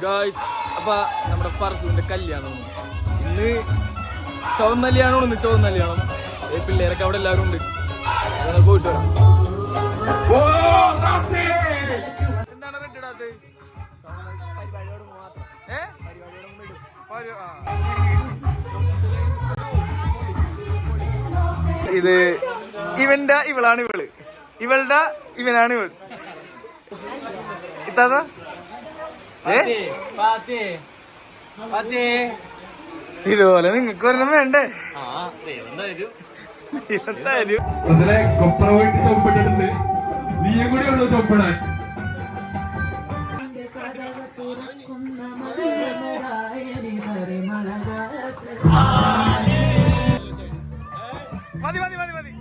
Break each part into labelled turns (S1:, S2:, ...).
S1: Guys, അപ്പൊ നമ്മുടെ ഫർസൂന്റെ കല്യാണം ഇന്ന്. ചുവന്നല്യാണം ചുവന്നല്യാണം. പിള്ളേരൊക്കെ അവിടെ എല്ലാവരും ഉണ്ട്. പോയിട്ട് വരാം. എന്താണ് റെഡിടാത്ത? ഇത് ഇവന്റെ ഇവളാണ് ഇവള്, ഇവളുടെ ഇവനാണ് ഇവൾ. ഇത്താ ഇതുപോലെ നിങ്ങക്ക് ഒരെണ്ണം വേണ്ടേ? മതി മതി മതി മതി.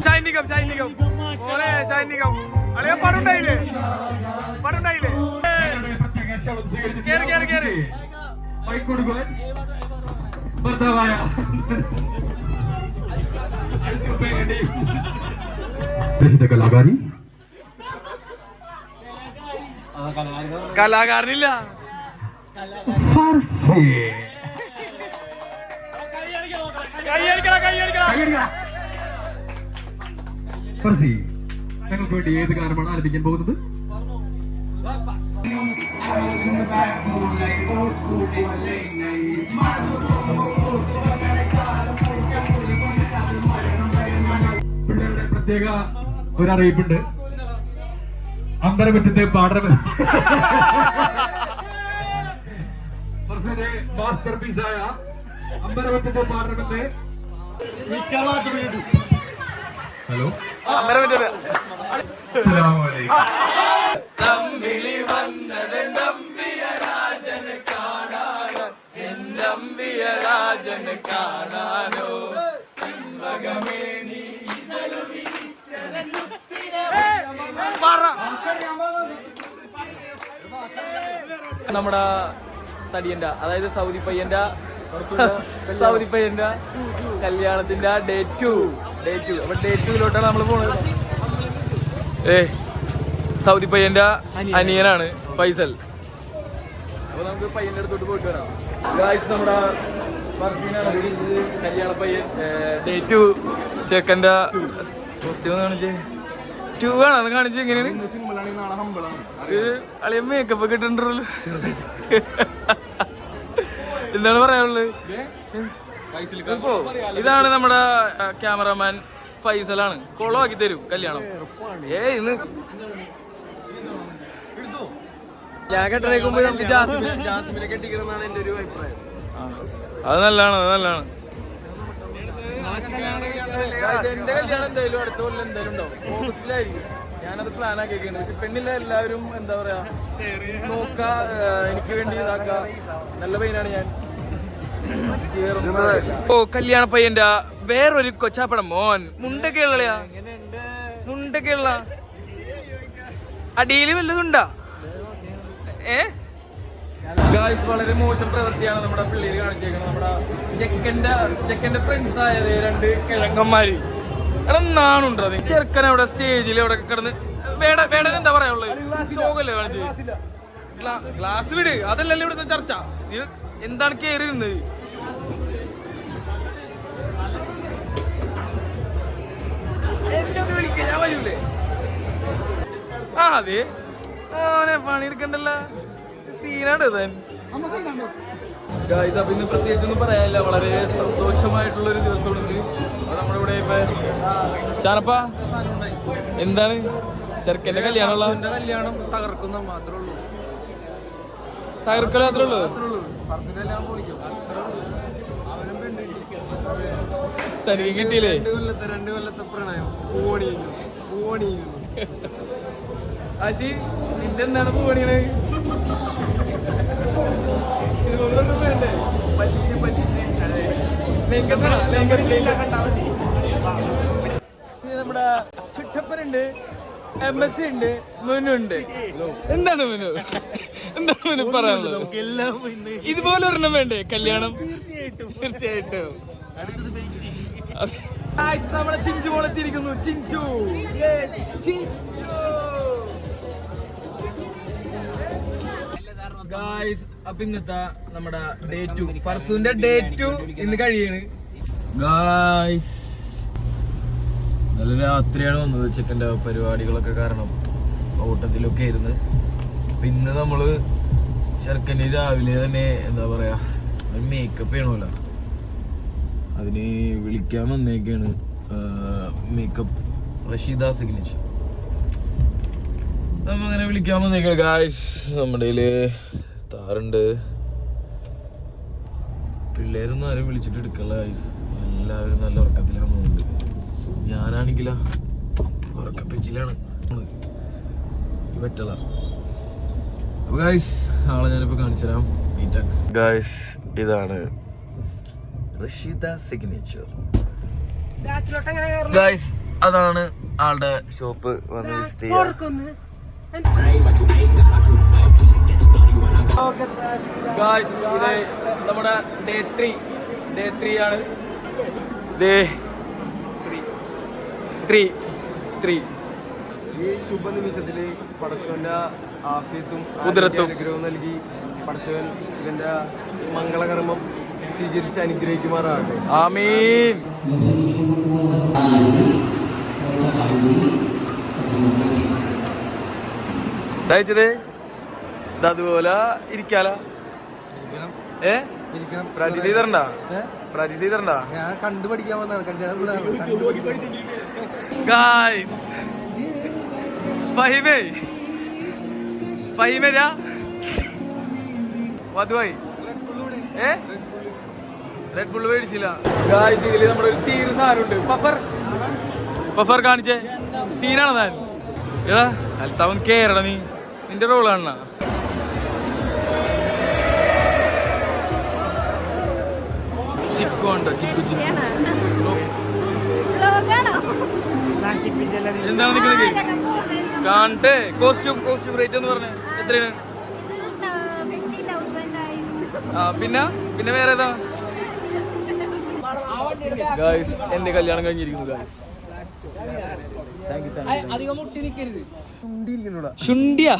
S1: സൈനികം സൈനികം ഓളെ സൈനികം അളിയ പടുണ്ടായില്ലേ പടുണ്ടായില്ലേ? കേറി കേറി കേറി. കലാകാരനില്ല.
S2: ഫർസി, ഞങ്ങൾക്ക് വേണ്ടി ഏത് ഗാനമാണ് ആരംഭിക്കാൻ പോകുന്നത്? പിള്ളേരുടെ പ്രത്യേക ഒരറിയിപ്പുണ്ട്. അമ്പരമുറ്റത്തെ പാടം ഫർസിന്റെ മാസ്റ്റർ പീസായ അമ്പരമുറ്റത്തെ പാടമെന്ന്. ഹലോ,
S1: തമ്മിളി വന്നത് നമ്പിയ രാജന് കാണാനോ, നമ്പിയ രാജന് കാണാനോ. നമ്മുടെ തടിയന്റെ, അതായത് സൗദി പയ്യന്റെ കല്യാണത്തിന്റെ ഡേ 2. അപ്പൊ ഡേ 2 നമ്മള് പോണത്. സൗദി പയ്യന്റെ അനിയനാണ് ഫൈസൽ. അപ്പൊ നമുക്ക് പയ്യന്റെ അടുത്തോട്ട് പോയിട്ട് വരാം. ഗായ്സ്, നമ്മുടെ കല്യാണ പയ്യൻ ഡേ 2 ചെക്കന്റെ കോസ്റ്റ്യൂം കാണിച്ചേ. 2 ആണ് അത് കാണിച്ചത്. എങ്ങനെയാണ് ഇത്? അളിയ മേക്കപ്പ് ഒക്കെ ഇട്ടിട്ടുണ്ടല്ലോ. എന്താണ് പറയാനുള്ളത്? ഇതാണ് നമ്മുടെ ക്യാമറമാൻ ഫൈസലാണ്. കൊളമാക്കി തരും കല്യാണം. ഇന്ന് ഞാൻ കെട്ടേക്കുമ്പോ നമുക്ക് ജാസ്മിനെ കെട്ടിക്കണമെന്നാണ് എന്റെ ഒരു അഭിപ്രായം. അത് നല്ലതാണ്, അത് നല്ലതാണ്. എന്റെ കല്യാണം എന്തായാലും അടുത്ത കൊല്ലം എന്തായാലും ഉണ്ടാവും. ഓഗസ്റ്റിലായിരിക്കും. ഞാനത് പ്ലാൻ ആക്കിയിരിക്കുന്നത്. പക്ഷെ പെണ്ണില്ല, എല്ലാവരും എന്താ പറയാ നോക്കാ, എനിക്ക് വേണ്ടി ഇതാക്കാ. നല്ല പയ്യനാണ് ഞാൻ. ഓ, കല്യാണ പയ്യന്റെ വേറൊരു കൊച്ചാപ്പടം മോൻ. മുണ്ടൊക്കെയുള്ള മുണ്ടൊക്കെയുള്ള അടിയിൽ വല്ലതുണ്ടാ? ഗായ്സ്, വളരെ മോശം പ്രവൃത്തിയാണ് നമ്മുടെ പിള്ളേര് കാണിച്ചേക്കുന്നത്. നമ്മുടെ ചെക്കന്റെ ഫ്രണ്ട്സ് ആയത് 2 കിഴങ്ങന്മാര്. എടാ, നാണുണ്ടോ? ചെറുക്കൻ അവിടെ സ്റ്റേജിൽ അവിടെ കിടന്ന് വേടൻ എന്താ പറയാനുള്ളത്? ഷോകല്ലേ കാണിച്ചത്? ഗ്ലാസ് വിട്, അതല്ലല്ലോ ഇവിടുത്തെ ചർച്ച. നീ എന്താണ് കേറി ഇരുന്നത്? എന്നെ ഒന്ന് വിളിക്ക, ഞാൻ വരൂലേ? അതെ, ഓനെ പണിയെടുക്കണ്ടല്ല. സീനാണ് താൻ. ഗായ്സ്, അപ്പൊ ഇന്ന് പ്രത്യേകിച്ചൊന്നും പറയാനില്ല. വളരെ സന്തോഷമായിട്ടുള്ളൊരു ദിവസമാണ് ഇന്ന്. നമ്മുടെ ഇവിടെ ഇപ്പൊ ഷാനപ്പ എന്താണ് ചെറുക്കന്റെ കല്യാണമുള്ള കല്യാണം തകർക്കുന്ന മാത്രമേ ഉള്ളൂ. തകർക്കൽ മാത്രമേ ഉള്ളൂ. തനിക്ക് കിട്ടിയില്ലേ? 2 കൊല്ലത്തെ പ്രണയം ആശി, നിന്റെ എന്താണ് പൂവണിയത്? ഇതുകൊണ്ടൊന്നും വേണ്ടേ? പറ്റിച്ച് നമ്മുടെ ചുട്ടപ്പനുണ്ട്, MSc ഉണ്ട്, മുനു ഉണ്ട്. എന്താണ് മുനു പറയാനുള്ളത്? ഇതുപോലെ ഒരെണ്ണം വേണ്ടേ കല്യാണം? തീർച്ചയായിട്ടും. നമ്മളെ ചിഞ്ചു മോളെത്തിയിരിക്കുന്നു. ചിഞ്ചു ഗായ്സ്, അപ്പൊ ഇന്നത്തെ നമ്മുടെ ഡേ 2 ഫർസൂന്റെ ഡേ 2 ഇന്ന് കഴിയാണ് ഗായ്സ്. നല്ല രാത്രിയാണ് വന്നത് ചെക്കൻ്റെ പരിപാടികളൊക്കെ കാരണം ഓട്ടത്തിലൊക്കെ ആയിരുന്നു. അപ്പൊ ഇന്ന് നമ്മള് ചെറുക്കന് രാവിലെ തന്നെ എന്താ പറയാ മേക്കപ്പ് ചെയ്യണമല്ലോ, അതിന് വിളിക്കാൻ വന്നേക്കാണ്. മേക്കപ്പ് റഷീദ സിഗ്നേച്ചർ നമ്മ അങ്ങനെ വിളിക്കാൻ വന്നേക്കാണ് ഗായ്സ്. നമ്മുടെ കയ്യില് താറുണ്ട്. പിള്ളേരൊന്നും ആരും വിളിച്ചിട്ട് എടുക്കല്ല ഗായ്സ്, എല്ലാവരും നല്ല ഉറക്കത്തിലാണ് പോകുന്നുണ്ട്. ഞാനാണെങ്കിലോ ഉറക്കപ്പിച്ചിലാണ് പറ്റല. അപ്പൊ ഗായ്സ് ആളെ ഞാനിപ്പോ കാണിച്ചു തരാം. ഗായ്സ് ഇതാണ് റഷീദ സിഗ്നേച്ചർ ഗായ്സ്. അതാണ് ആളുടെ ഷോപ്പ്. വന്ന് വിസിറ്റ് ചെയ്യാം. ഗായ്സ് ഇത് നമ്മുടെ ഡേ 3 ആണ്.
S3: ഈ ശുഭനിമിഷത്തില് പടച്ചവന്റെ ആഫിയത്തും
S1: കുതിരത്തും
S3: അനുഗ്രഹവും നൽകി പടച്ചവൻ ഇതിന്റെ മംഗളകർമ്മം സ്വീകരിച്ച് അനുഗ്രഹിക്കുമാറാകട്ടെ.
S1: ആമീൻ. ദയച്ചത് അതുപോലെ ഇരിക്കാല. പ്രാക്ടീസ് ചെയ്തരണ്ടാ?
S3: ഞാൻ കണ്ടുപഠിക്കാൻ വന്നതാണ്.
S1: റെഡ് ബുള്ള് മേടിച്ചില്ല ഗായ്സ്. ഇതില് നമ്മുടെ ഒരു തീര് സാധനമുണ്ട്. പഫർ കാണിച്ചേ. തീരാണ് താൻ. എടാ അൽത്തവൻ കേറട, നീ നിന്റെ റോളാണ. ചിക്കു ഉണ്ടോ? ചിക്കു എന്താണ് നിൽക്കുന്നത്? കാണട്ടെ. കോസ്റ്റ്യൂം റേറ്റ് എന്ന് പറഞ്ഞേ എത്രയാണ്? പിന്നെ വേറെ ഏതാ ഗായ്സ്? എന്റെ കല്യാണം കഴിഞ്ഞിരിക്കുന്നു ഗായ്സ്. ശുണ്ടിയാ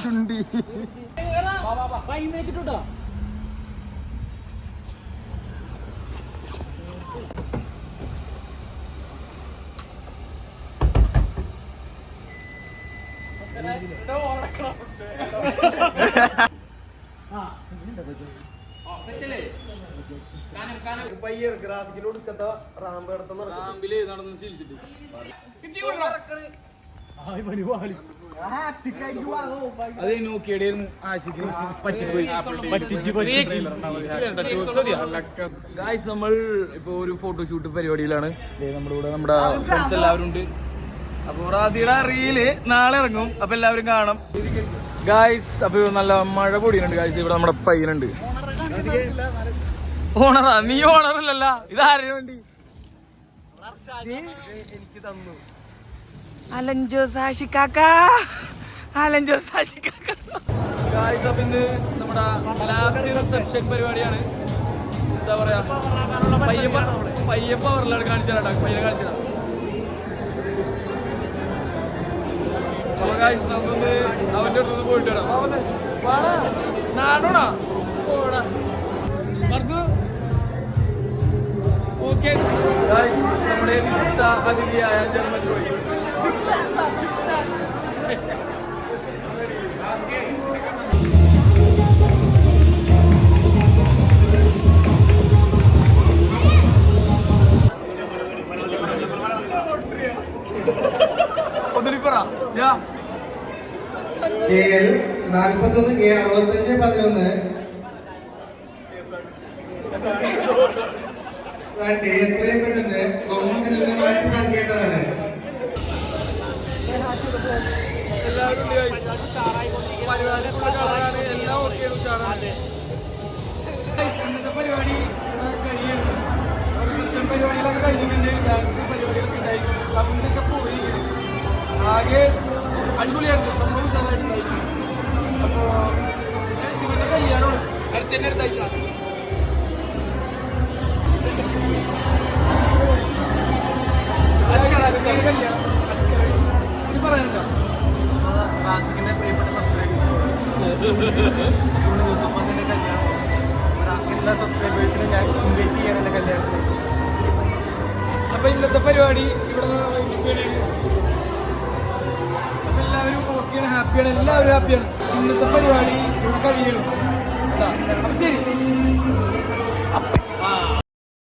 S1: അതേ നോക്കിയായിരുന്നു ആശിക്ക് പറ്റിപ്പോയി. ഗായ്സ് നമ്മൾ ഇപ്പൊ ഒരു ഫോട്ടോഷൂട്ട് പരിപാടിയിലാണ്. നമ്മുടെ കൂടെ നമ്മുടെ ഫ്രണ്ട്സ് എല്ലാവരും ഉണ്ട്. അപ്പൊ റാസിയുടെ റീല് നാളെ ഇറങ്ങും. അപ്പൊ എല്ലാവരും കാണാം ഗായ്സ്. അപ്പൊ നല്ല മഴ പൊടിയുന്നുണ്ട് ഗായ്സ്. ഇവിടെ നമ്മുടെ പയ്യനുണ്ട്. ഓണറാ? നീ ഓണറല്ലല്ല, ഇതാരു വേണ്ടി എനിക്ക് തന്നു. അലഞ്ചോ സാഷിക്കാക്ക. ഗായ്സ് അപ്പൊ ഇന്ന് നമ്മുടെ ലാസ്റ്റ് റിസപ്ഷൻ പരിപാടിയാണ്. എന്താ പറയാ പയ്യൻ പവറിലാണ് കാണിച്ചാടാ. പയ്യനെ കാണിച്ചതാ. അപ്പൊ ഗായ്സ് നമുക്കൊന്ന് അവന്റെ അടുത്ത് പോയിട്ട് വരാം. നാടോടാ പോടാ. നമ്മുടെ വിശിഷ്ട അതിഥിയായ ജർമ്മൻ പോയി. ഒന്നിപ്പറ
S3: 41 65 11 എത്രയും പെട്ടെന്ന് ഗവൺമെന്റിൽ മാറ്റി നൽകേണ്ടതാണ്.
S1: എല്ലാവരും പരിപാടി എല്ലാം ഓക്കെ. ഇന്നത്തെ പരിപാടി കഴിയുന്നു. പരിപാടികളൊക്കെ കഴിഞ്ഞിട്ടുണ്ട്. ഡാൻസ് പരിപാടികളൊക്കെ ഉണ്ടായി. സൗണ്ടൊക്കെ പോയി. ആകെ അടിപൊളിയായിരുന്നു, സംഭവം ഉഷാറായിട്ടുണ്ടായി. അപ്പോൾ ഇവന്റെ കല്യാണമാണ് അടുത്തന്നെ അടുത്താഴ്ച. അശ്കറിന്റെ കല്യാണം. ഇത് പറയാനുണ്ടോ?
S4: റാസിക്കിന്റെ പ്രിയപ്പെട്ട സബ്സ്ക്രൈബേഴ്സിനെ ഞാൻ ഇൻവൈറ്റ് ചെയ്യാൻ എൻ്റെ കല്യാണത്തിന്.
S1: അപ്പൊ ഇന്നത്തെ പരിപാടി ഇവിടെ അപ്പൊ എല്ലാവരും ഓക്കെയാണ്, ഹാപ്പിയാണ്, എല്ലാവരും ഹാപ്പിയാണ്. ഇന്നത്തെ പരിപാടി ഇവിടെ കഴിയണം. അപ്പൊ ശരി.